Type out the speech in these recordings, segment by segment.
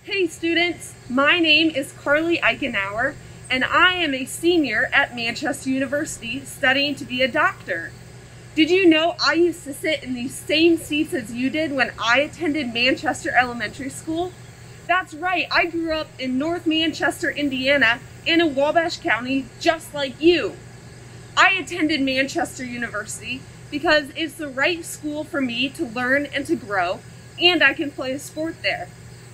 Hey students, my name is Carly Eichenauer and I am a senior at Manchester University studying to be a doctor. Did you know I used to sit in these same seats as you did when I attended Manchester Elementary School? That's right, I grew up in North Manchester, Indiana and in Wabash County just like you. I attended Manchester University because it's the right school for me to learn and to grow, and I can play a sport there.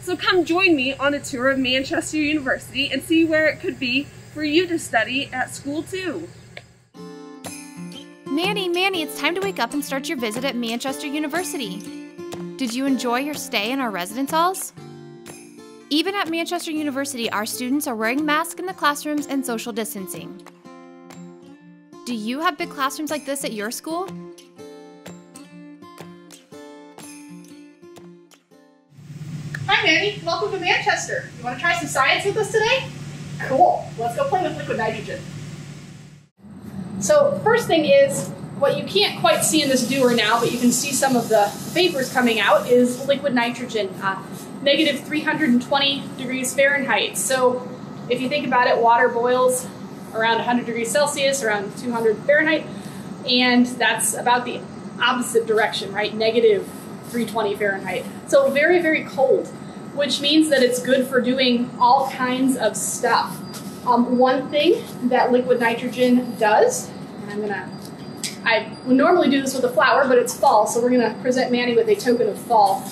So come join me on a tour of Manchester University and see where it could be for you to study at school too. Manny, it's time to wake up and start your visit at Manchester University. Did you enjoy your stay in our residence halls? Even at Manchester University, our students are wearing masks in the classrooms and social distancing. Do you have big classrooms like this at your school? Hi Manny, welcome to Manchester. You want to try some science with us today? Cool, let's go play with liquid nitrogen. So first thing is, what you can't quite see in this dewar now, but you can see some of the vapors coming out, is liquid nitrogen, negative 320 degrees Fahrenheit. So if you think about it, water boils around 100 degrees Celsius, around 200 Fahrenheit, and that's about the opposite direction, right? Negative 320 Fahrenheit. So very, very cold, which means that it's good for doing all kinds of stuff. One thing that liquid nitrogen does, and I would normally do this with a flower, but it's fall, so we're gonna present Manny with a token of fall,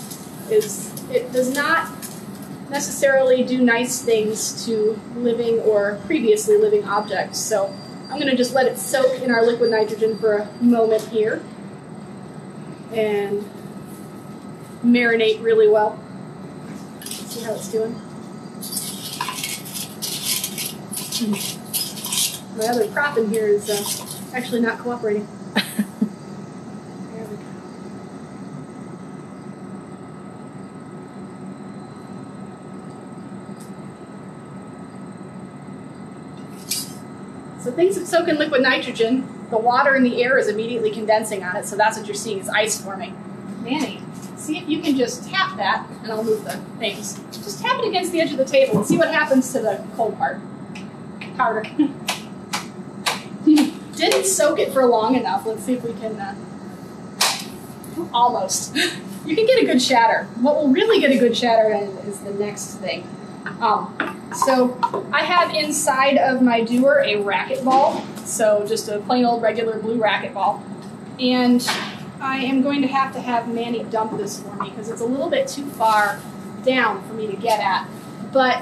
is it does not necessarily do nice things to living or previously living objects. So I'm gonna just let it soak in our liquid nitrogen for a moment here and marinate really well. See how it's doing? My other prop in here is actually not cooperating. There we go. So things that soak in liquid nitrogen, the water in the air is immediately condensing on it, so that's what you're seeing is ice forming. Manny, see if you can just tap that, and I'll move the things. Just tap it against the edge of the table and see what happens to the cold part. Harder. Didn't soak it for long enough. Let's see if we can, almost. You can get a good shatter. What will really get a good shatter is the next thing. So I have inside of my dewar a racquetball, so just a plain old regular blue racquetball. And I am going to have Manny dump this for me because it's a little bit too far down for me to get at. But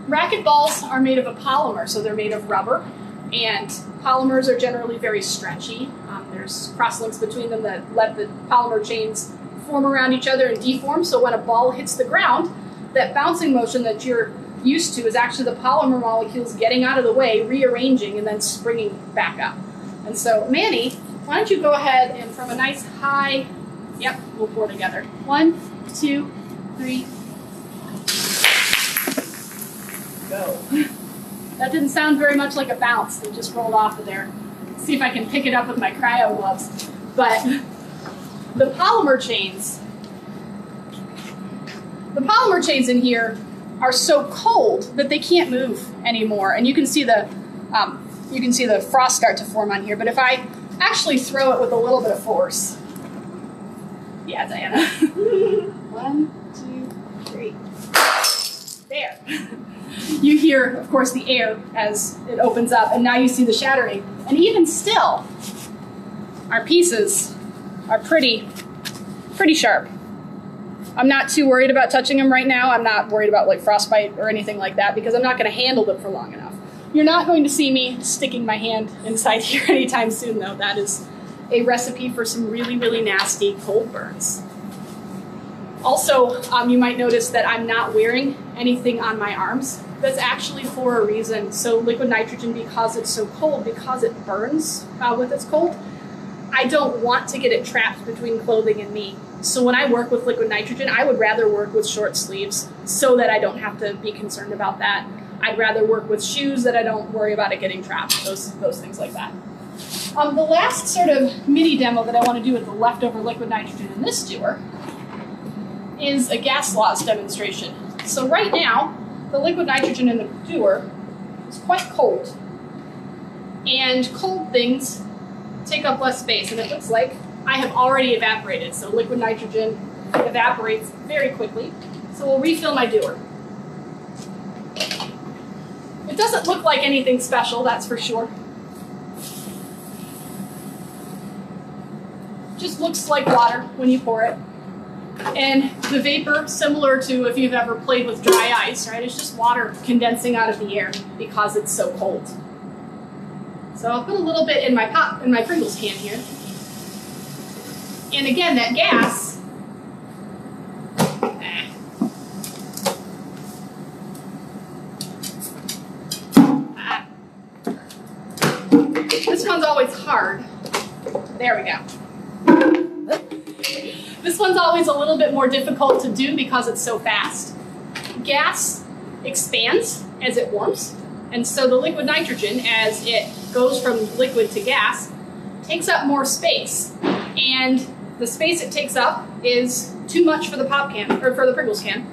racquetballs are made of a polymer, so they're made of rubber, and polymers are generally very stretchy. There's crosslinks between them that let the polymer chains form around each other and deform, so when a ball hits the ground, that bouncing motion that you're used to is actually the polymer molecules getting out of the way, rearranging, and then springing back up. And so, Manny, why don't you go ahead and from a nice high, yep, we'll pour together. 1, 2, 3, go. That didn't sound very much like a bounce. It just rolled off of there. Let's see if I can pick it up with my cryo gloves. But the polymer chains in here are so cold that they can't move anymore. And you can see the frost start to form on here. But if I actually throw it with a little bit of force, yeah, Diana. 1, 2, 3. There. You hear, of course, the air as it opens up, and now you see the shattering. And even still, our pieces are pretty sharp. I'm not too worried about touching them right now. I'm not worried about like frostbite or anything like that because I'm not going to handle them for long enough. You're not going to see me sticking my hand inside here anytime soon, though. That is a recipe for some really, really nasty cold burns. Also, you might notice that I'm not wearing anything on my arms. That's actually for a reason. So liquid nitrogen, because it's so cold, because it burns with its cold, I don't want to get it trapped between clothing and me. So when I work with liquid nitrogen, I would rather work with short sleeves so that I don't have to be concerned about that. I'd rather work with shoes that I don't worry about it getting trapped, those things like that. The last sort of mini demo that I want to do with the leftover liquid nitrogen in this dewar is a gas laws demonstration. So right now, the liquid nitrogen in the dewar is quite cold. And cold things take up less space, and it looks like I have already evaporated. So liquid nitrogen evaporates very quickly. So we'll refill my dewar. It doesn't look like anything special, that's for sure. Just looks like water when you pour it. And the vapor, similar to if you've ever played with dry ice, right? It's just water condensing out of the air because it's so cold. So I'll put a little bit in my Pringles can here. And again, that gas, this one's always hard. There we go. This one's always a little bit more difficult to do because it's so fast. Gas expands as it warms, and so the liquid nitrogen, as it goes from liquid to gas, takes up more space. And the space it takes up is too much for the pop can, or for the Pringles can,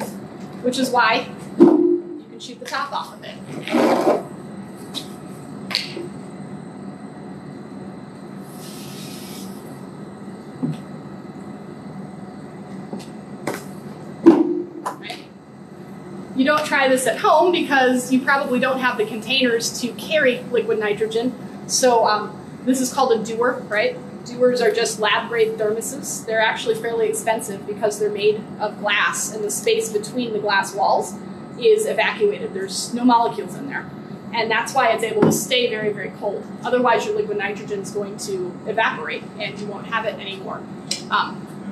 which is why you can shoot the top off of it. You don't try this at home because you probably don't have the containers to carry liquid nitrogen. So this is called a dewar, right? Dewars are just lab-grade thermoses. They're actually fairly expensive because they're made of glass, and the space between the glass walls is evacuated. There's no molecules in there. And that's why it's able to stay very, very cold. Otherwise, your liquid nitrogen is going to evaporate and you won't have it anymore.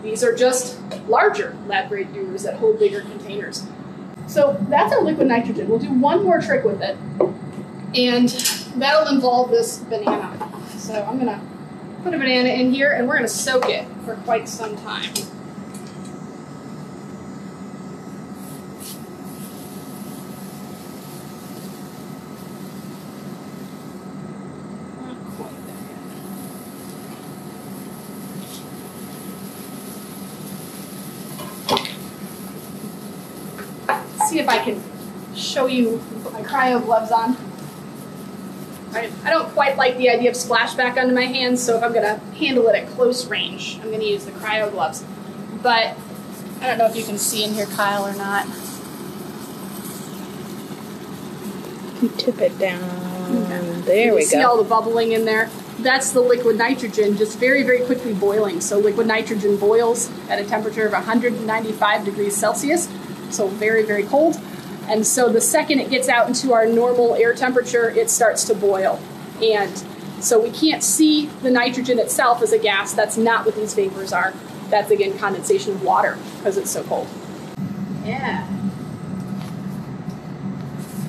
These are just larger lab-grade dewars that hold bigger containers. So that's our liquid nitrogen. We'll do one more trick with it, and that'll involve this banana. So I'm gonna put a banana in here, and we're gonna soak it for quite some time. Not quite there yet. See if I can show you, put my cryo gloves on. I don't quite like the idea of splashback onto my hands, so if I'm gonna handle it at close range, I'm gonna use the cryo gloves. But I don't know if you can see in here, Kyle, or not. You tip it down. Okay. There we go. See all the bubbling in there? That's the liquid nitrogen just very, very quickly boiling. So liquid nitrogen boils at a temperature of 195 degrees Celsius. So very, very cold. And so the second it gets out into our normal air temperature, it starts to boil. And so we can't see the nitrogen itself as a gas. That's not what these vapors are. That's, again, condensation of water because it's so cold. Yeah.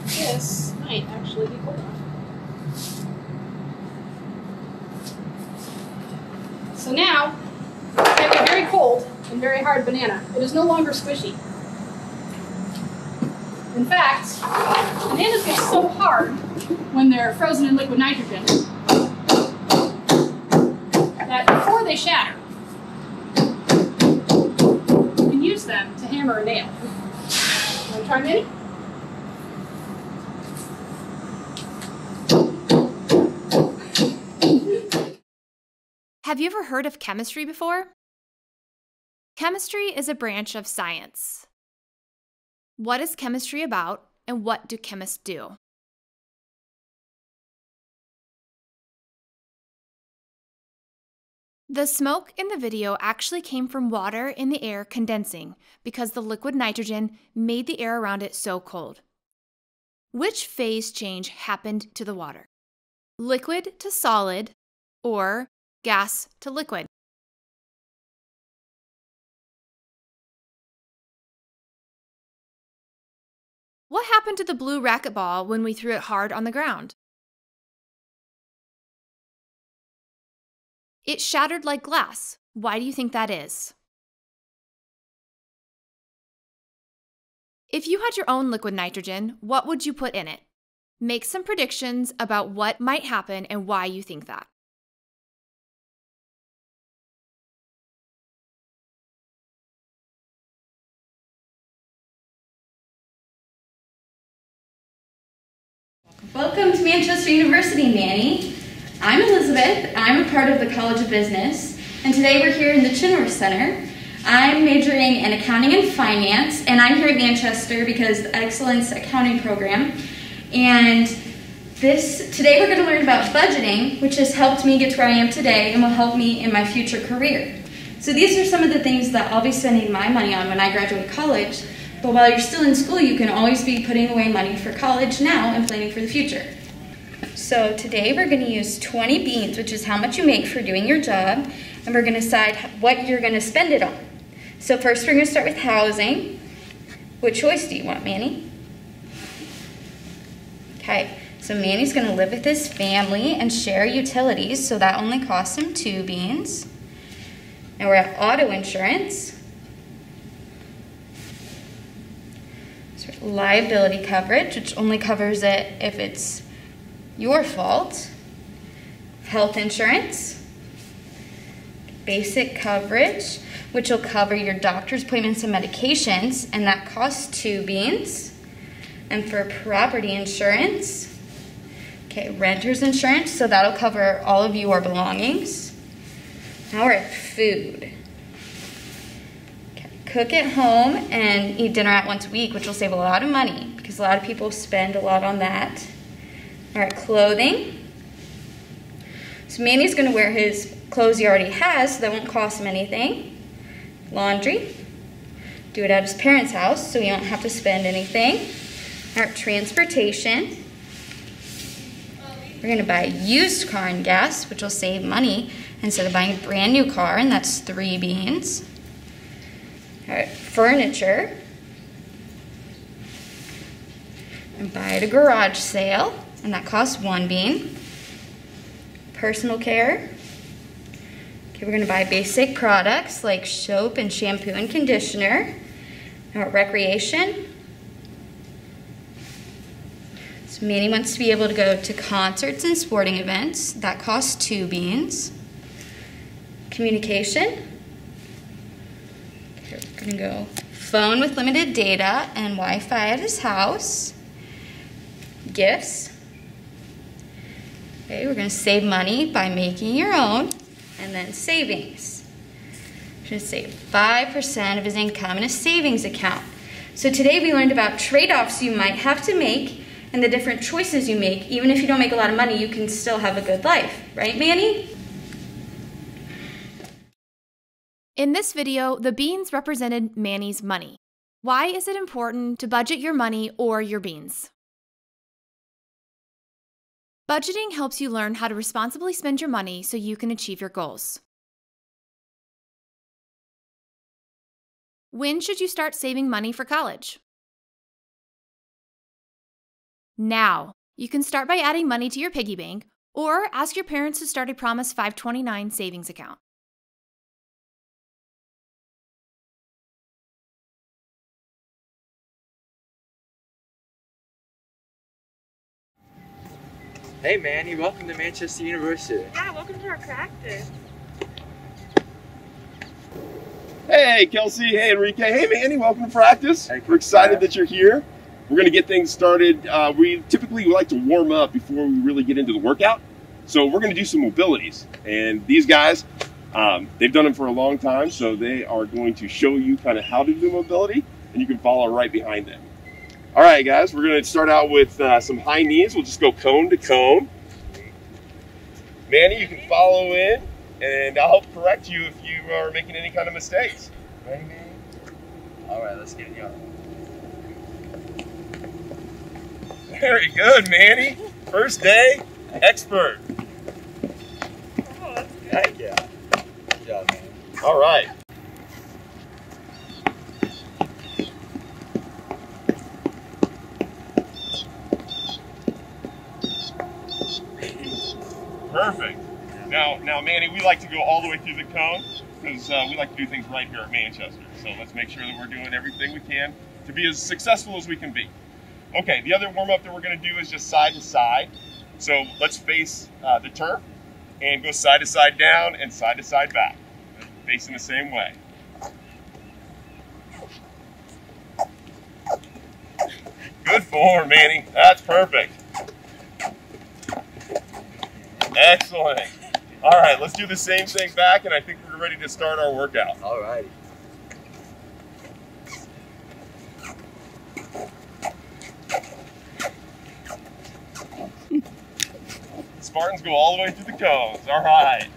This might actually be cold enough. So now, we have a very cold and very hard banana. It is no longer squishy. In fact, bananas get so hard when they're frozen in liquid nitrogen that before they shatter, you can use them to hammer a nail. Want to try, Minnie? Have you ever heard of chemistry before? Chemistry is a branch of science. What is chemistry about, and what do chemists do? The smoke in the video actually came from water in the air condensing because the liquid nitrogen made the air around it so cold. Which phase change happened to the water? Liquid to solid or gas to liquid? What happened to the blue racquetball when we threw it hard on the ground? It shattered like glass. Why do you think that is? If you had your own liquid nitrogen, what would you put in it? Make some predictions about what might happen and why you think that. Welcome to Manchester University, Manny. I'm Elizabeth. I'm a part of the College of Business, and today we're here in the Chinworth Center. I'm majoring in accounting and finance, and I'm here at Manchester because the Excellence Accounting Program. And today we're going to learn about budgeting, which has helped me get to where I am today and will help me in my future career. So these are some of the things that I'll be spending my money on when I graduate college. But while you're still in school, you can always be putting away money for college now and planning for the future. So today we're going to use 20 beans, which is how much you make for doing your job, and we're going to decide what you're going to spend it on. So first we're going to start with housing. What choice do you want, Manny? Okay, so Manny's going to live with his family and share utilities, so that only costs him 2 beans. Now we're at auto insurance. So liability coverage, which only covers it if it's your fault. Health insurance. Basic coverage, which will cover your doctor's appointments and medications, and that costs 2 beans. And for property insurance, okay, renter's insurance, so that'll cover all of your belongings. Now we're at food. Okay, cook at home and eat dinner out once a week, which will save a lot of money because a lot of people spend a lot on that. All right, clothing. So Manny's going to wear his clothes he already has, so that won't cost him anything. Laundry. Do it at his parents' house, so he won't have to spend anything. All right, transportation. We're going to buy a used car and gas, which will save money instead of buying a brand new car, and that's 3 beans. All right, furniture. And buy at a garage sale, and that costs 1 bean. Personal care. Okay, we're going to buy basic products like soap and shampoo and conditioner. Now, recreation. So Manny wants to be able to go to concerts and sporting events. That costs 2 beans. Communication. Okay, we're going to go phone with limited data and Wi-Fi at his house. Gifts. Okay, we're going to save money by making your own. And then savings. We're going to save 5% of his income in a savings account. So today we learned about trade-offs you might have to make and the different choices you make. Even if you don't make a lot of money, you can still have a good life. Right, Manny? In this video, the beans represented Manny's money. Why is it important to budget your money or your beans? Budgeting helps you learn how to responsibly spend your money so you can achieve your goals. When should you start saving money for college? Now. You can start by adding money to your piggy bank or ask your parents to start a Promise 529 savings account. Hey Manny, welcome to Manchester University. Hi, welcome to our practice. Hey Kelsey, hey Enrique, hey Manny, welcome to practice. Hey, We're excited that you're here. We're going to get things started. We typically like to warm up before we really get into the workout. So we're going to do some mobilities. And these guys, they've done them for a long time, so they are going to show you kind of how to do mobility, and you can follow right behind them. All right, guys, we're going to start out with some high knees. We'll just go cone to cone. Manny, you can follow in, and I'll help correct you if you are making any kind of mistakes. Ready, Manny? All right, let's get it going. Very good, Manny. First day, expert. Oh, that's good. Heck yeah. Good job, Manny. All right. Perfect. Now, Manny, we like to go all the way through the cone because we like to do things right here at Manchester. So let's make sure that we're doing everything we can to be as successful as we can be. Okay, the other warm-up that we're going to do is just side to side. So let's face the turf and go side to side down and side to side back, facing the same way. Good form, Manny. That's perfect. Excellent. All right, let's do the same thing back, and I think we're ready to start our workout. All righty. Spartans go all the way through the cones. All right.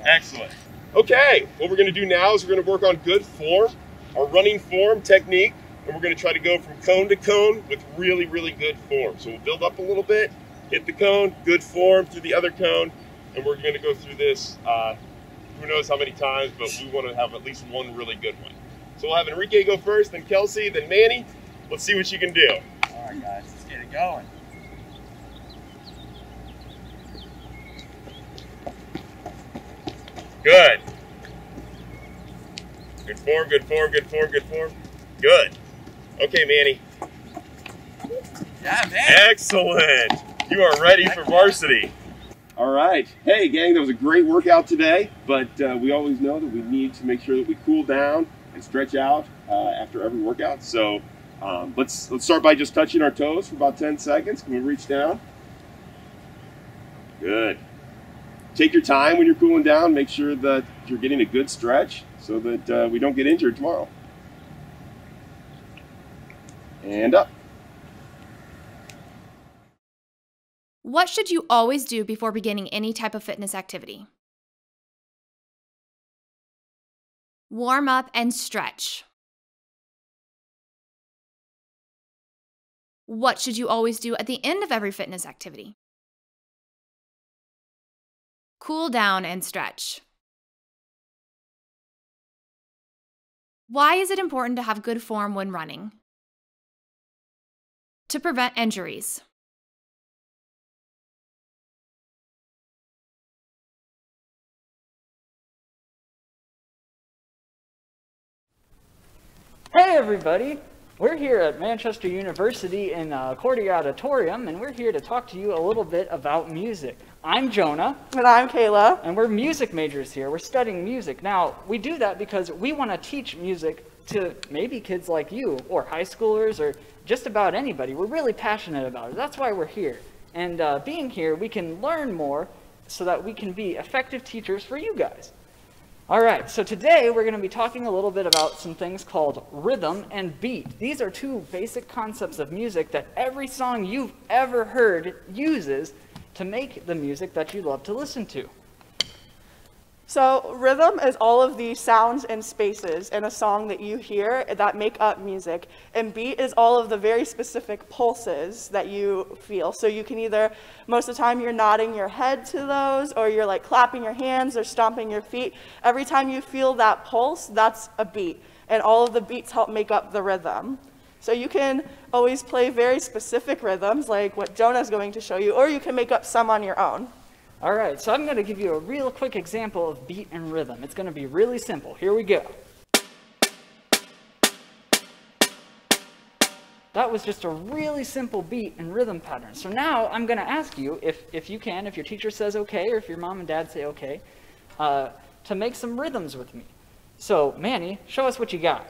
Excellent. Okay, what we're going to do now is we're going to work on good form, our running form technique, and we're going to try to go from cone to cone with really, really good form. So we'll build up a little bit, hit the cone, good form through the other cone, and we're going to go through this who knows how many times, but we want to have at least one really good one. So we'll have Enrique go first, then Kelsey, then Manny. Let's see what you can do. All right, guys, let's get it going. Good. Good form, good form, good form, good form. Good. Okay, Manny. Yeah, man. Excellent. You are ready for varsity. All right. Hey, gang, that was a great workout today, but we always know that we need to make sure that we cool down and stretch out after every workout. So let's start by just touching our toes for about 10 seconds. Can we reach down? Good. Take your time when you're cooling down. Make sure that you're getting a good stretch so that we don't get injured tomorrow. And up. What should you always do before beginning any type of fitness activity? Warm up and stretch. What should you always do at the end of every fitness activity? Cool down and stretch. Why is it important to have good form when running? To prevent injuries. Hey everybody! We're here at Manchester University in Cordy Auditorium, and we're here to talk to you a little bit about music. I'm Jonah. And I'm Kayla. And we're music majors here. We're studying music. Now, we do that because we want to teach music to maybe kids like you, or high schoolers, or just about anybody. We're really passionate about it. That's why we're here. And being here, we can learn more so that we can be effective teachers for you guys. All right, so today we're going to be talking a little bit about some things called rhythm and beat. These are two basic concepts of music that every song you've ever heard uses to make the music that you love to listen to. So rhythm is all of the sounds and spaces in a song that you hear that make up music. And beat is all of the very specific pulses that you feel. So you can either, most of the time you're nodding your head to those, or you're like clapping your hands or stomping your feet. Every time you feel that pulse, that's a beat. And all of the beats help make up the rhythm. So you can always play very specific rhythms like what Jonah's going to show you, or you can make up some on your own. All right, so I'm going to give you a real quick example of beat and rhythm. It's going to be really simple. Here we go. That was just a really simple beat and rhythm pattern. So now I'm going to ask you, if you can, if your teacher says okay, or if your mom and dad say okay, to make some rhythms with me. So Manny, show us what you got.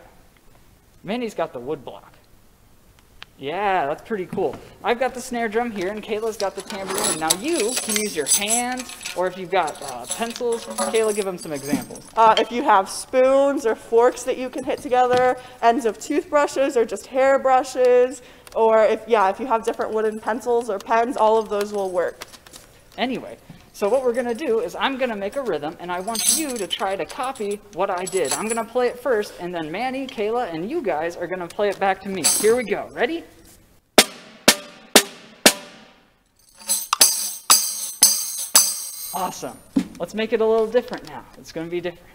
Manny's got the wood block. Yeah, that's pretty cool. I've got the snare drum here, and Kayla's got the tambourine. Now you can use your hands, or if you've got pencils. Kayla, give them some examples. If you have spoons or forks that you can hit together, ends of toothbrushes or just hair brushes, or if you have different wooden pencils or pens, all of those will work. Anyway, so what we're going to do is I'm going to make a rhythm, and I want you to try to copy what I did. I'm going to play it first, and then Manny, Kayla, and you guys are going to play it back to me. Here we go. Ready? Awesome. Let's make it a little different now. It's going to be different.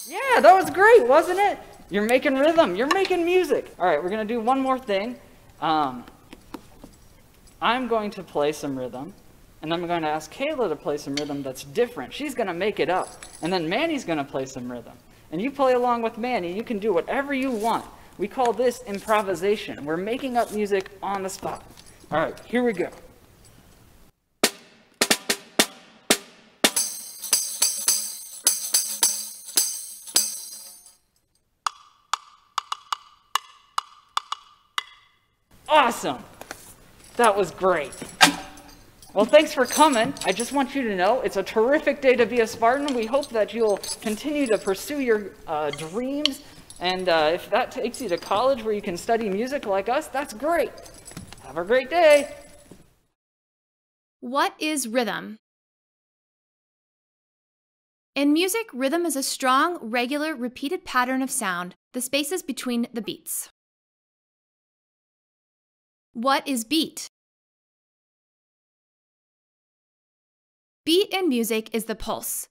Yeah, that was great, wasn't it? You're making rhythm. You're making music. All right, we're going to do one more thing. I'm going to play some rhythm, and I'm going to ask Kayla to play some rhythm that's different. She's going to make it up, and then Manny's going to play some rhythm. And you play along with Manny. You can do whatever you want. We call this improvisation. We're making up music on the spot. All right, here we go. Awesome. That was great. Well, thanks for coming. I just want you to know it's a terrific day to be a Spartan. We hope that you'll continue to pursue your dreams. And if that takes you to college where you can study music like us, that's great. Have a great day. What is rhythm? In music, rhythm is a strong, regular, repeated pattern of sound, the spaces between the beats. What is beat? Beat in music is the pulse.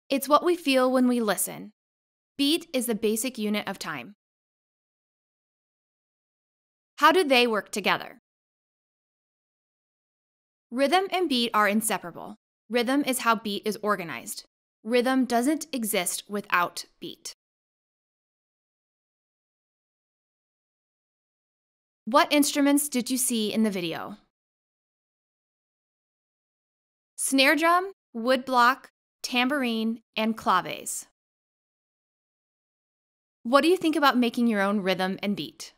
It's what we feel when we listen. Beat is the basic unit of time. How do they work together? Rhythm and beat are inseparable. Rhythm is how beat is organized. Rhythm doesn't exist without beat. What instruments did you see in the video? Snare drum, woodblock, tambourine, and claves. What do you think about making your own rhythm and beat?